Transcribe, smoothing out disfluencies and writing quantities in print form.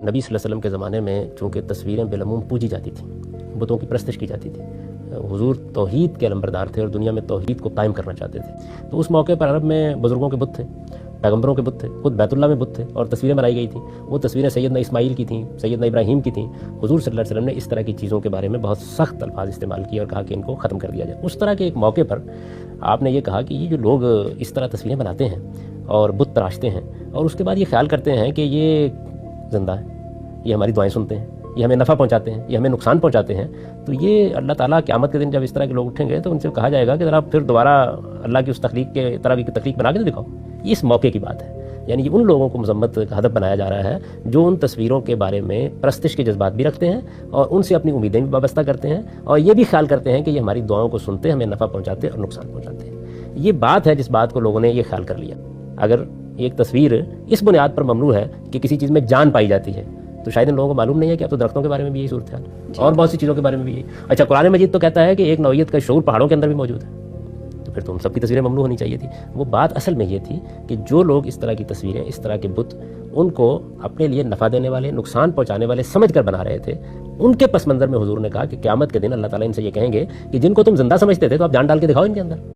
नबी सल्लल्लाहु अलैहि वसल्लम के ज़माने में चूँकि तस्वीरें बिलअमूम पूजी जाती थीं, बुतों की परस्तिश की जाती थी, हुजूर तौहीद के अलंबरदार थे और दुनिया में तौहीद को कायम करना चाहते थे। तो उस मौके पर अरब में बुज़ुर्गों के बुत थे, पैगम्बरों के बुत थे, खुद बैतुल्लाह में बुत थे और तस्वीरें बनाई गई थीं। वो तस्वीरें सैयदना इस्माइल की थीं, सैयदना इब्राहीम की थीं। हुजूर सल्लल्लाहु अलैहि वसल्लम ने इस तरह की चीज़ों के बारे में बहुत सख्त अल्फाज इस्तेमाल किए और कहा कि इनको ख़त्म कर दिया जाए। उस तरह के एक मौके पर आपने ये कहा कि ये जो लोग इस तरह तस्वीरें बनाते हैं और बुत तराशते हैं और उसके बाद ये ख्याल करते हैं कि ये ज़िंदा है, ये हमारी दुआएं सुनते हैं, ये हमें नफ़ा पहुंचाते हैं, ये हमें नुकसान पहुंचाते हैं, तो ये अल्लाह ताला क़यामत के दिन जब इस तरह के लोग उठेंगे तो उनसे कहा जाएगा कि ज़रा फिर दोबारा अल्लाह की उस तख्लीक के तरह की तख्लीक बना के तो दिखाओ। इस मौके की बात है, यानी कि उन लोगों को मज़म्मत का हदफ बनाया जा रहा है जो उन तस्वीरों के बारे में परस्तिश के जज्बात भी रखते हैं और उनसे अपनी उम्मीदें भी वाबस्ता करते हैं और ये भी ख्याल करते हैं कि ये हमारी दुआओं को सुनते, हमें नफ़ा पहुँचाते और नुकसान पहुँचाते हैं। ये बात है जिस बात को लोगों ने ये ख्याल कर लिया। अगर एक तस्वीर इस बुनियाद पर ममनू है कि किसी चीज़ में जान पाई जाती है तो शायद इन लोगों को मालूम नहीं है कि अब तो दरख्तों के बारे में भी यही सूरत है और बहुत सी चीज़ों के बारे में भी यही। अच्छा, कुरान मजीद तो कहता है कि एक नौइयत का शऊर पहाड़ों के अंदर भी मौजूद है, तो फिर तो उन सबकी तस्वीरें ममनू होनी चाहिए थी। वो बात असल में ये थी कि जो लोग इस तरह की तस्वीरें, इस तरह के बुत उनको अपने लिए नफ़ा देने वाले, नुकसान पहुँचाने वाले समझ कर बना रहे थे, उनके पस मंज़र में हुजूर ने कहा कि क़यामत के दिन अल्लाह ताला इनसे ये कहेंगे कि जिनको तुम जिंदा समझते थे तो आप जान डाल के दिखाओ इनके अंदर।